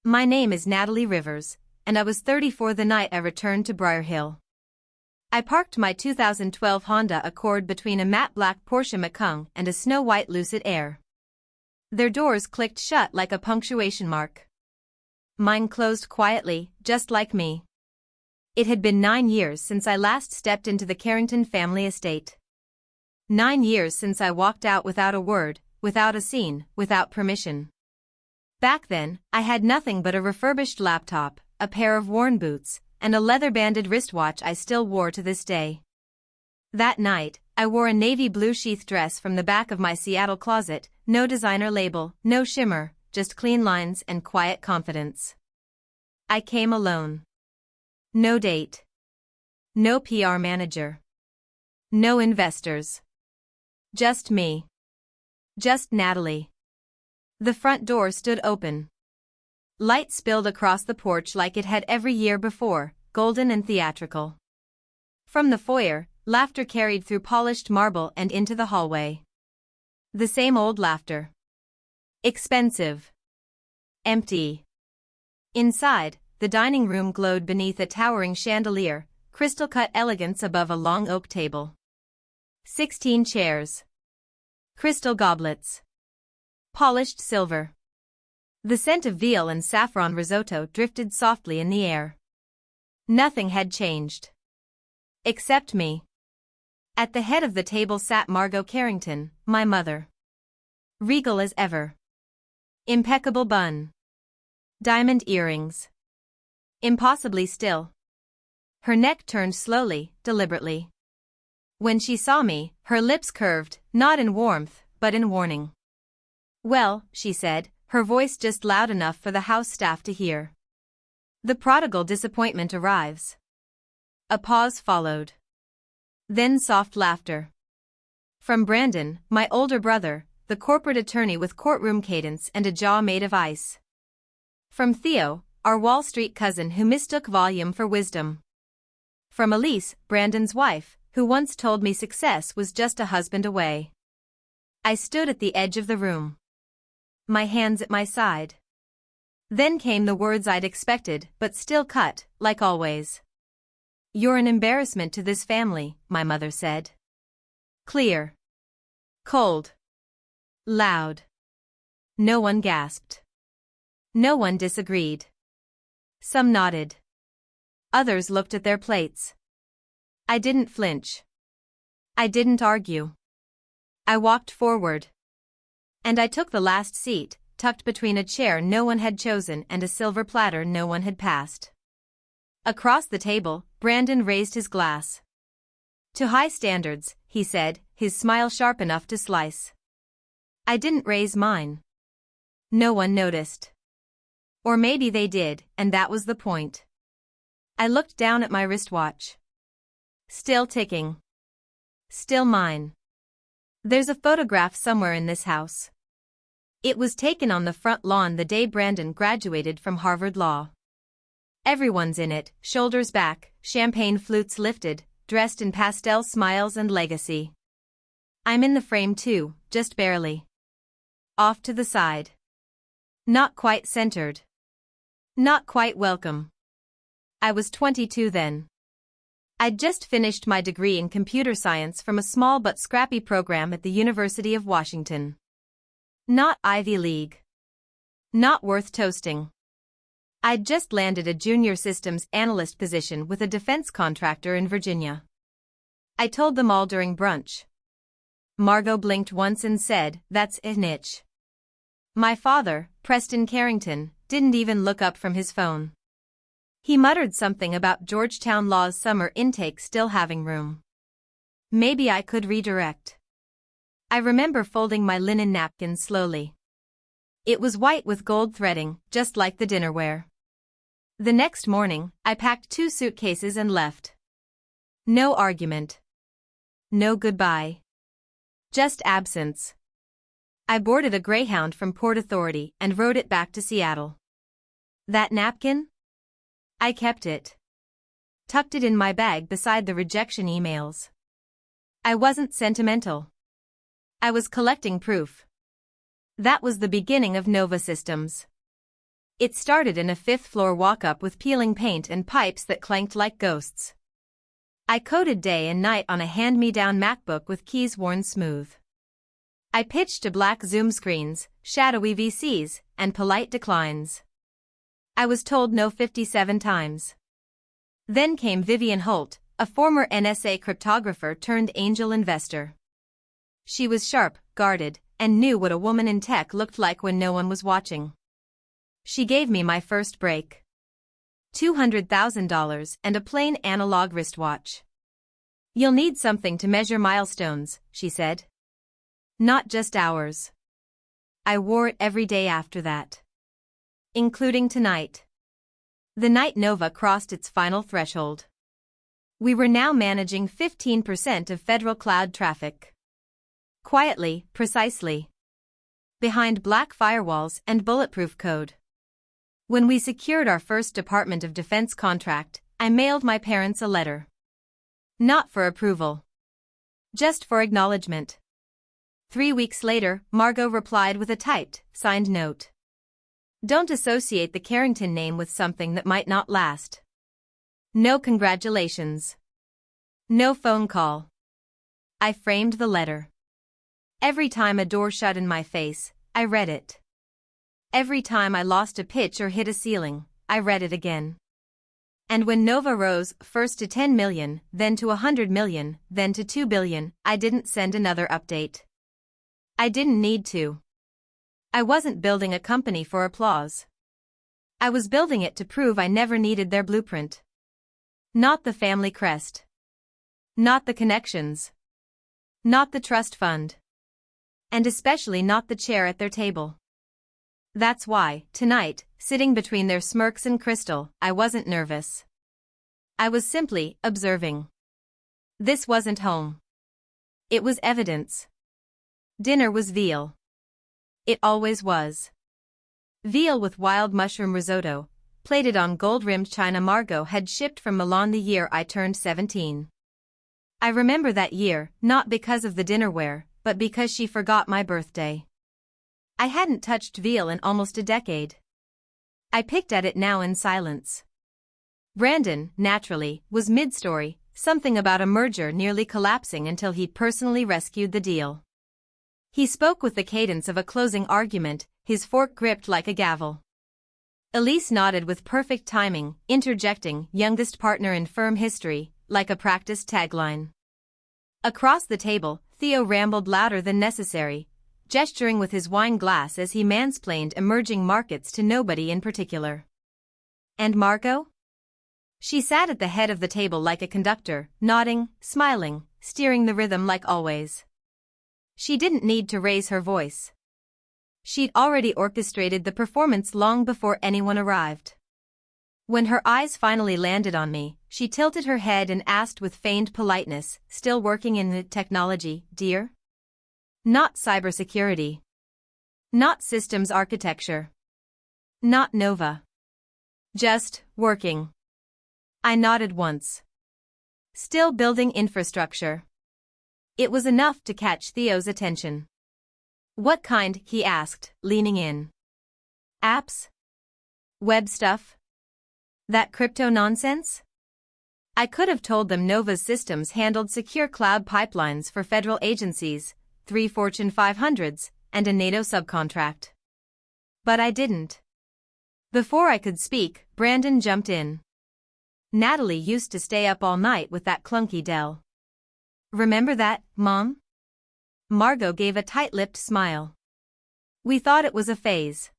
My name is Natalie Rivers, and I was 34 the night I returned to Briar Hill. I parked my 2012 Honda Accord between a matte black Porsche Macan and a snow-white Lucid Air. Their doors clicked shut like a punctuation mark. Mine closed quietly, just like me. It had been 9 years since I last stepped into the Carrington family estate. 9 years since I walked out without a word, without a scene, without permission. Back then, I had nothing but a refurbished laptop, a pair of worn boots, and a leather-banded wristwatch I still wore to this day. That night, I wore a navy blue sheath dress from the back of my Seattle closet, no designer label, no shimmer, just clean lines and quiet confidence. I came alone. No date. No PR manager. No investors. Just me. Just Natalie. The front door stood open. Light spilled across the porch like it had every year before, golden and theatrical. From the foyer, laughter carried through polished marble and into the hallway. The same old laughter. Expensive. Empty. Inside, the dining room glowed beneath a towering chandelier, crystal-cut elegance above a long oak table. 16 chairs. Crystal goblets. Polished silver. The scent of veal and saffron risotto drifted softly in the air. Nothing had changed. Except me. At the head of the table sat Margot Carrington, my mother. Regal as ever. Impeccable bun. Diamond earrings. Impossibly still. Her neck turned slowly, deliberately. When she saw me, her lips curved, not in warmth, but in warning. "Well," she said, her voice just loud enough for the house staff to hear. "The prodigal disappointment arrives." A pause followed. Then soft laughter. From Brandon, my older brother, the corporate attorney with courtroom cadence and a jaw made of ice. From Theo, our Wall Street cousin who mistook volume for wisdom. From Elise, Brandon's wife, who once told me success was just a husband away. I stood at the edge of the room. My hands at my side. Then came the words I'd expected, but still cut, like always. "You're an embarrassment to this family," my mother said. Clear. Cold. Loud. No one gasped. No one disagreed. Some nodded. Others looked at their plates. I didn't flinch. I didn't argue. I walked forward. And I took the last seat, tucked between a chair no one had chosen and a silver platter no one had passed. Across the table, Brandon raised his glass. "To high standards," he said, his smile sharp enough to slice. I didn't raise mine. No one noticed. Or maybe they did, and that was the point. I looked down at my wristwatch. Still ticking. Still mine. There's a photograph somewhere in this house. It was taken on the front lawn the day Brandon graduated from Harvard Law. Everyone's in it, shoulders back, champagne flutes lifted, dressed in pastel smiles and legacy. I'm in the frame too, just barely. Off to the side. Not quite centered. Not quite welcome. I was 22 then. I'd just finished my degree in computer science from a small but scrappy program at the University of Washington. Not Ivy League. Not worth toasting. I'd just landed a junior systems analyst position with a defense contractor in Virginia. I told them all during brunch. Margot blinked once and said, "That's a niche." My father, Preston Carrington, didn't even look up from his phone. He muttered something about Georgetown Law's summer intake still having room. Maybe I could redirect. I remember folding my linen napkin slowly. It was white with gold threading, just like the dinnerware. The next morning, I packed 2 suitcases and left. No argument. No goodbye. Just absence. I boarded a Greyhound from Port Authority and rode it back to Seattle. That napkin? I kept it. Tucked it in my bag beside the rejection emails. I wasn't sentimental. I was collecting proof. That was the beginning of Nova Systems. It started in a fifth-floor walk-up with peeling paint and pipes that clanked like ghosts. I coded day and night on a hand-me-down MacBook with keys worn smooth. I pitched to black Zoom screens, shadowy VCs, and polite declines. I was told no 57 times. Then came Vivian Holt, a former NSA cryptographer turned angel investor. She was sharp, guarded, and knew what a woman in tech looked like when no one was watching. She gave me my first break. $200,000 and a plain analog wristwatch. You'll need something to measure milestones, she said. Not just hours. I wore it every day after that. Including tonight. The night Nova crossed its final threshold. We were now managing 15% of federal cloud traffic. Quietly, precisely. Behind black firewalls and bulletproof code. When we secured our first Department of Defense contract, I mailed my parents a letter. Not for approval. Just for acknowledgement. 3 weeks later, Margot replied with a typed, signed note. Don't associate the Carrington name with something that might not last. No congratulations. No phone call. I framed the letter. Every time a door shut in my face, I read it. Every time I lost a pitch or hit a ceiling, I read it again. And when Nova rose, first to 10 million, then to 100 million, then to 2 billion, I didn't send another update. I didn't need to. I wasn't building a company for applause. I was building it to prove I never needed their blueprint. Not the family crest. Not the connections. Not the trust fund. And especially not the chair at their table. That's why, tonight, sitting between their smirks and Crystal, I wasn't nervous. I was simply observing. This wasn't home. It was evidence. Dinner was veal. It always was. Veal with wild mushroom risotto, plated on gold-rimmed china Margot had shipped from Milan the year I turned 17. I remember that year, not because of the dinnerware, but because she forgot my birthday. I hadn't touched veal in almost a decade. I picked at it now in silence. Brandon, naturally, was mid-story, something about a merger nearly collapsing until he'd personally rescued the deal. He spoke with the cadence of a closing argument, his fork gripped like a gavel. Elise nodded with perfect timing, interjecting, youngest partner in firm history, like a practiced tagline. Across the table, Theo rambled louder than necessary, gesturing with his wine glass as he mansplained emerging markets to nobody in particular. And Margot? She sat at the head of the table like a conductor, nodding, smiling, steering the rhythm like always. She didn't need to raise her voice. She'd already orchestrated the performance long before anyone arrived. When her eyes finally landed on me, she tilted her head and asked with feigned politeness, still working in the technology, dear? Not cybersecurity. Not systems architecture. Not Nova. Just working. I nodded once. Still building infrastructure. It was enough to catch Theo's attention. What kind, he asked, leaning in. Apps? Web stuff? That crypto nonsense? I could have told them Nova's systems handled secure cloud pipelines for federal agencies, 3 Fortune 500s, and a NATO subcontract. But I didn't. Before I could speak, Brandon jumped in. Natalie used to stay up all night with that clunky Dell. Remember that, Mom? Margot gave a tight-lipped smile. We thought it was a phase.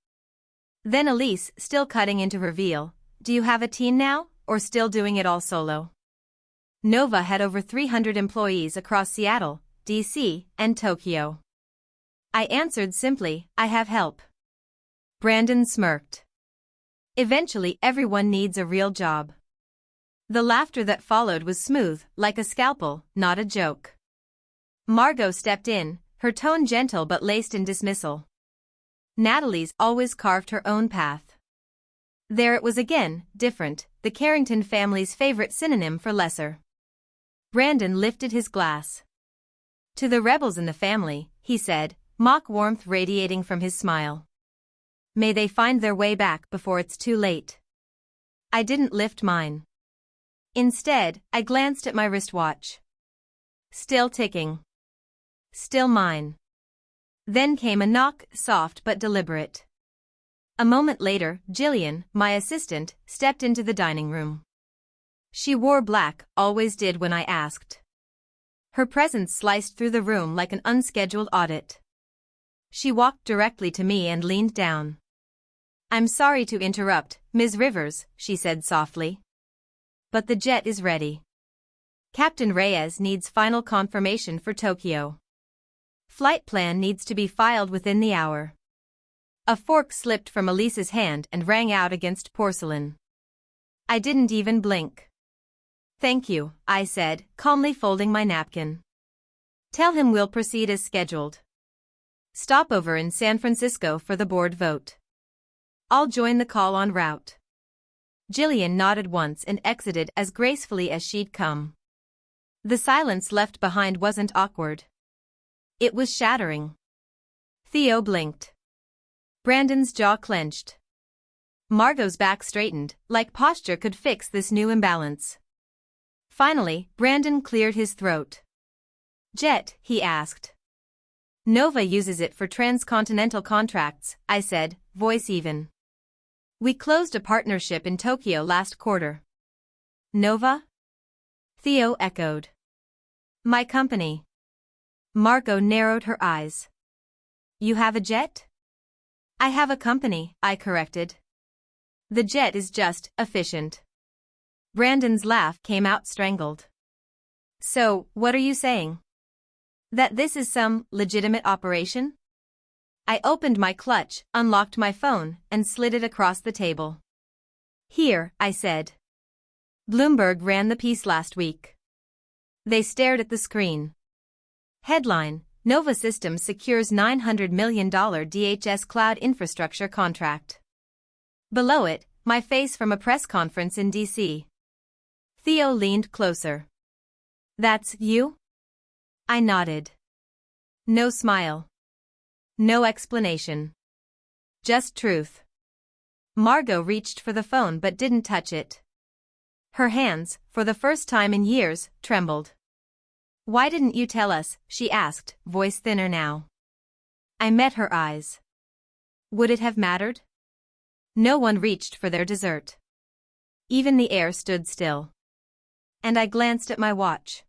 Then Elise, still cutting into reveal, do you have a team now, or still doing it all solo? Nova had over 300 employees across Seattle, D.C., and Tokyo. I answered simply, I have help. Brandon smirked. Eventually everyone needs a real job. The laughter that followed was smooth, like a scalpel, not a joke. Margot stepped in, her tone gentle but laced in dismissal. Natalie's always carved her own path. There it was again, different, the Carrington family's favorite synonym for lesser. Brandon lifted his glass. To the rebels in the family, he said, mock warmth radiating from his smile. May they find their way back before it's too late. I didn't lift mine. Instead, I glanced at my wristwatch. Still ticking. Still mine. Then came a knock, soft but deliberate. A moment later, Jillian, my assistant, stepped into the dining room. She wore black, always did when I asked. Her presence sliced through the room like an unscheduled audit. She walked directly to me and leaned down. "I'm sorry to interrupt, Ms. Rivers," she said softly. "But the jet is ready. Captain Reyes needs final confirmation for Tokyo. Flight plan needs to be filed within the hour." A fork slipped from Elise's hand and rang out against porcelain. I didn't even blink. "Thank you," I said, calmly folding my napkin. "Tell him we'll proceed as scheduled. Stopover in San Francisco for the board vote. I'll join the call en route." Jillian nodded once and exited as gracefully as she'd come. The silence left behind wasn't awkward. It was shattering. Theo blinked. Brandon's jaw clenched. Margot's back straightened, like posture could fix this new imbalance. Finally, Brandon cleared his throat. "Jet?" he asked. "Nova uses it for transcontinental contracts," I said, voice even. "We closed a partnership in Tokyo last quarter." "Nova?" Theo echoed. "My company." Margot narrowed her eyes. "You have a jet?" "I have a company," I corrected. "The jet is just efficient." Brandon's laugh came out strangled. "So, what are you saying? That this is some legitimate operation?" I opened my clutch, unlocked my phone, and slid it across the table. "Here," I said. "Bloomberg ran the piece last week." They stared at the screen. Headline: Nova Systems secures $900 million DHS cloud infrastructure contract. Below it, my face from a press conference in D.C. Theo leaned closer. "That's you?" I nodded. No smile. No explanation. Just truth. Margot reached for the phone but didn't touch it. Her hands, for the first time in years, trembled. "Why didn't you tell us?" she asked, voice thinner now. I met her eyes. Would it have mattered? No one reached for their dessert. Even the air stood still. And I glanced at my watch.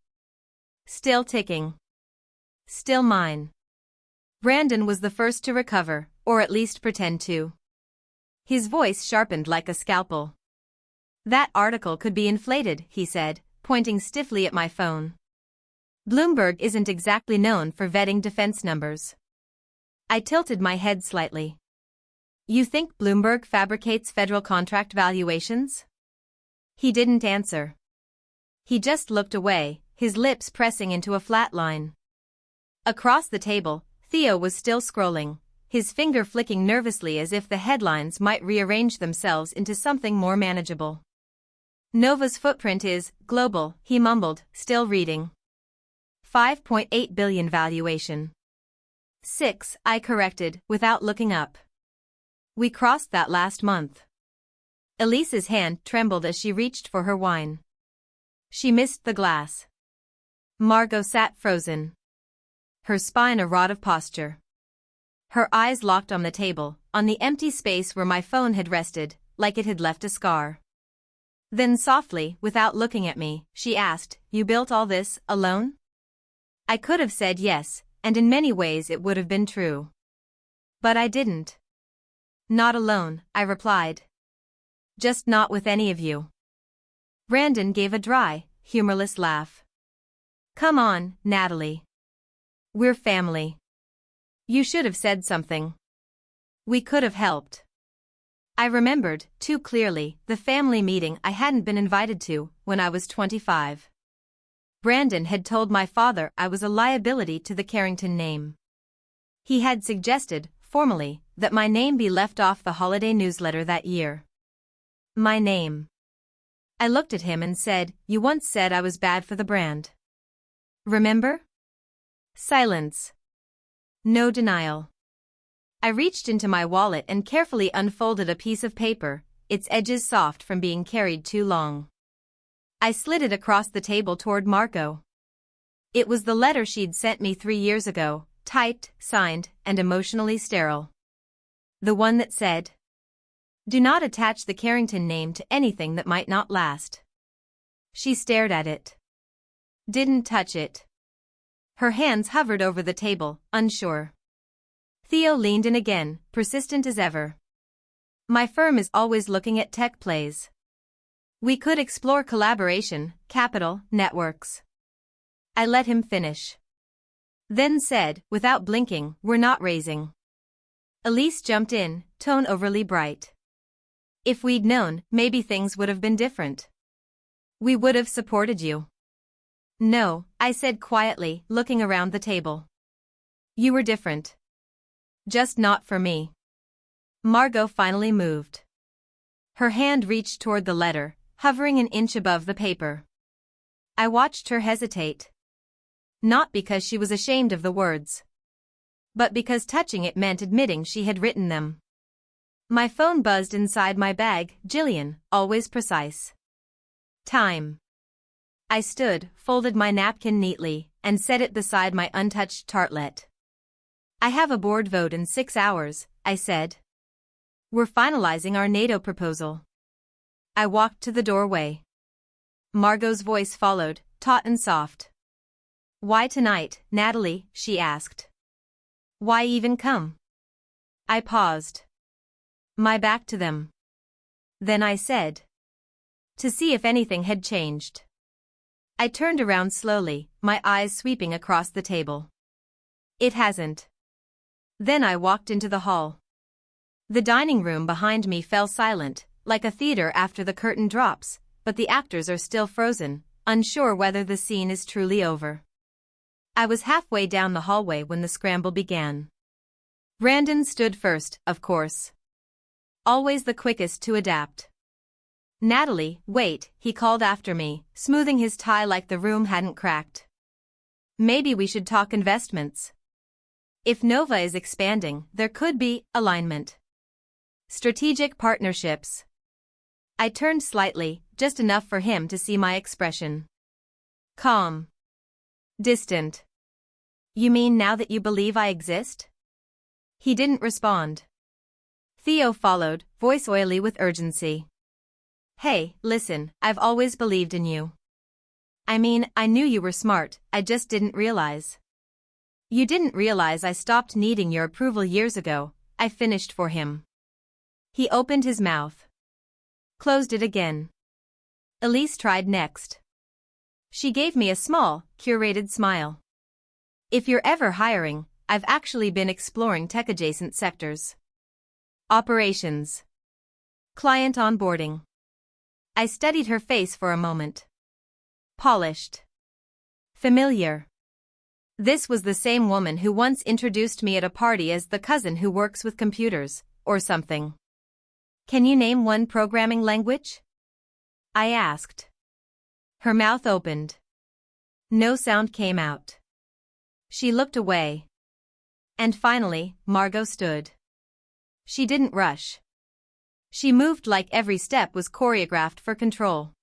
Still ticking. Still mine. Brandon was the first to recover, or at least pretend to. His voice sharpened like a scalpel. "That article could be inflated," he said, pointing stiffly at my phone. "Bloomberg isn't exactly known for vetting defense numbers." I tilted my head slightly. "You think Bloomberg fabricates federal contract valuations?" He didn't answer. He just looked away, his lips pressing into a flat line. Across the table, Theo was still scrolling, his finger flicking nervously as if the headlines might rearrange themselves into something more manageable. "Nova's footprint is global," he mumbled, still reading. $5.8 billion valuation. 6, I corrected, without looking up. "We crossed that last month." Elise's hand trembled as she reached for her wine. She missed the glass. Margot sat frozen. Her spine a rod of posture. Her eyes locked on the table, on the empty space where my phone had rested, like it had left a scar. Then softly, without looking at me, she asked, "You built all this, alone?" I could have said yes, and in many ways it would have been true. But I didn't. "Not alone," I replied. "Just not with any of you." Brandon gave a dry, humorless laugh. "Come on, Natalie. We're family. You should have said something. We could have helped." I remembered, too clearly, the family meeting I hadn't been invited to when I was 25. Brandon had told my father I was a liability to the Carrington name. He had suggested, formally, that my name be left off the holiday newsletter that year. My name. I looked at him and said, "You once said I was bad for the brand. Remember?" Silence. No denial. I reached into my wallet and carefully unfolded a piece of paper, its edges soft from being carried too long. I slid it across the table toward Margot. It was the letter she'd sent me 3 years ago, typed, signed, and emotionally sterile. The one that said, "Do not attach the Carrington name to anything that might not last." She stared at it. Didn't touch it. Her hands hovered over the table, unsure. Theo leaned in again, persistent as ever. "My firm is always looking at tech plays. We could explore collaboration, capital, networks." I let him finish. Then said, without blinking, "We're not raising." Elise jumped in, tone overly bright. "If we'd known, maybe things would have been different. We would have supported you." "No," I said quietly, looking around the table. "You were different. Just not for me." Margot finally moved. Her hand reached toward the letter, hovering an inch above the paper. I watched her hesitate. Not because she was ashamed of the words, but because touching it meant admitting she had written them. My phone buzzed inside my bag. Jillian, always precise. Time. I stood, folded my napkin neatly, and set it beside my untouched tartlet. "I have a board vote in 6 hours, I said. "We're finalizing our NATO proposal." I walked to the doorway. Margot's voice followed, taut and soft. "Why tonight, Natalie?" she asked. "Why even come?" I paused. My back to them. Then I said, "To see if anything had changed." I turned around slowly, my eyes sweeping across the table. "It hasn't." Then I walked into the hall. The dining room behind me fell silent, like a theater after the curtain drops, but the actors are still frozen, unsure whether the scene is truly over. I was halfway down the hallway when the scramble began. Brandon stood first, of course. Always the quickest to adapt. "Natalie, wait," he called after me, smoothing his tie like the room hadn't cracked. "Maybe we should talk investments. If Nova is expanding, there could be alignment. Strategic partnerships." I turned slightly, just enough for him to see my expression. Calm. Distant. "You mean now that you believe I exist?" He didn't respond. Theo followed, voice oily with urgency. "Hey, listen, I've always believed in you. I mean, I knew you were smart, I just didn't realize. You didn't realize I stopped needing your approval years ago," I finished for him. He opened his mouth. Closed it again. Elise tried next. She gave me a small, curated smile. "If you're ever hiring, I've actually been exploring tech-adjacent sectors. Operations. Client onboarding." I studied her face for a moment. Polished. Familiar. This was the same woman who once introduced me at a party as the cousin who works with computers, or something. "Can you name one programming language?" I asked. Her mouth opened. No sound came out. She looked away. And finally, Margot stood. She didn't rush. She moved like every step was choreographed for control.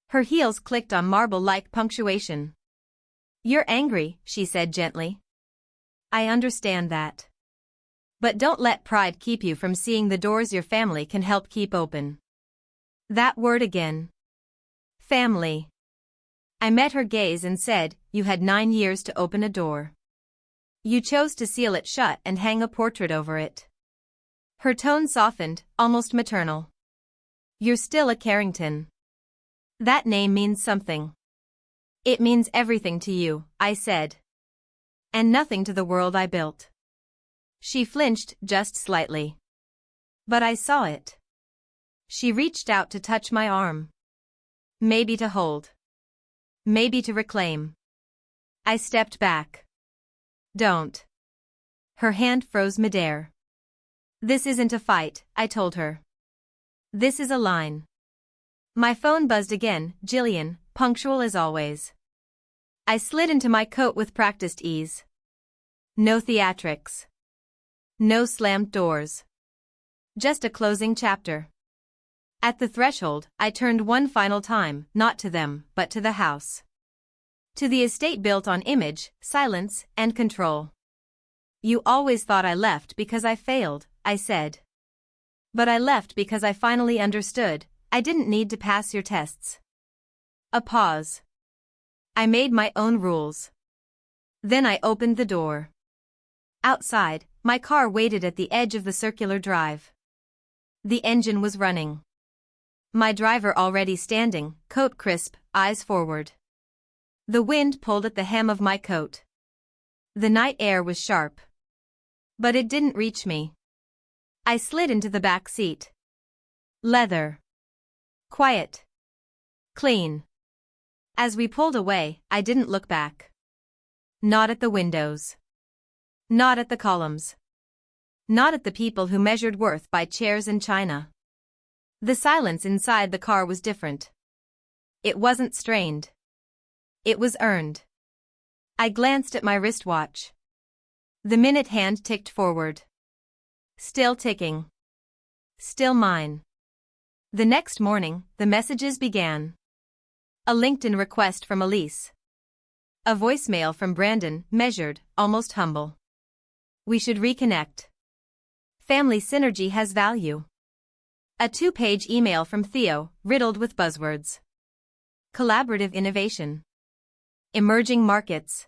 Her heels clicked on marble-like punctuation. "You're angry," she said gently. "I understand that. But don't let pride keep you from seeing the doors your family can help keep open." That word again. Family. I met her gaze and said, "You had 9 years to open a door. You chose to seal it shut and hang a portrait over it." Her tone softened, almost maternal. "You're still a Carrington. That name means something. It means everything to you," I said. "And nothing to the world I built." She flinched just slightly. But I saw it. She reached out to touch my arm. Maybe to hold. Maybe to reclaim. I stepped back. "Don't." Her hand froze midair. "This isn't a fight," I told her. "This is a line." My phone buzzed again. Jillian, punctual as always. I slid into my coat with practiced ease. No theatrics. No slammed doors. Just a closing chapter. At the threshold, I turned one final time, not to them, but to the house. To the estate built on image, silence, and control. You always thought I left because I failed, I said. But I left because I finally understood, I didn't need to pass your tests. A pause. I made my own rules. Then I opened the door. Outside, my car waited at the edge of the circular drive. The engine was running. My driver already standing, coat crisp, eyes forward. The wind pulled at the hem of my coat. The night air was sharp. But it didn't reach me. I slid into the back seat. Leather. Quiet. Clean. As we pulled away, I didn't look back. Not at the windows. Not at the columns. Not at the people who measured worth by chairs and china. The silence inside the car was different. It wasn't strained. It was earned. I glanced at my wristwatch. The minute hand ticked forward. Still ticking. Still mine. The next morning, the messages began. A LinkedIn request from Elise. A voicemail from Brandon, measured, almost humble. We should reconnect. Family synergy has value. A 2-page email from Theo, riddled with buzzwords. Collaborative innovation. Emerging markets.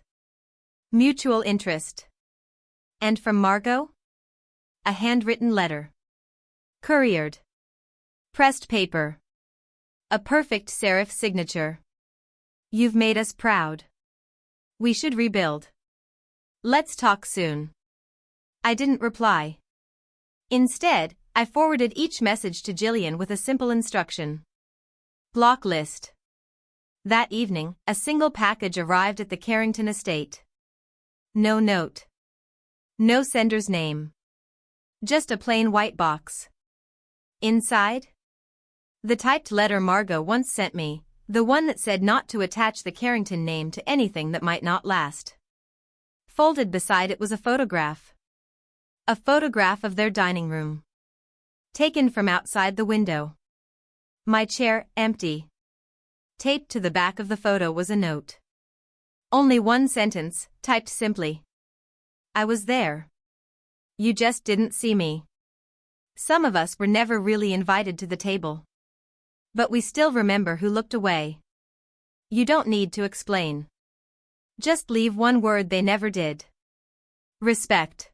Mutual interest. And from Margot? A handwritten letter. Couriered. Pressed paper. A perfect serif signature. You've made us proud. We should rebuild. Let's talk soon. I didn't reply. Instead, I forwarded each message to Jillian with a simple instruction. Block list. That evening, a single package arrived at the Carrington estate. No note. No sender's name. Just a plain white box. Inside? The typed letter Margot once sent me, the one that said not to attach the Carrington name to anything that might not last. Folded beside it was a photograph. A photograph of their dining room. Taken from outside the window. My chair, empty. Taped to the back of the photo was a note. Only one sentence, typed simply. I was there. You just didn't see me. Some of us were never really invited to the table. But we still remember who looked away. You don't need to explain. Just leave one word they never did. Respect.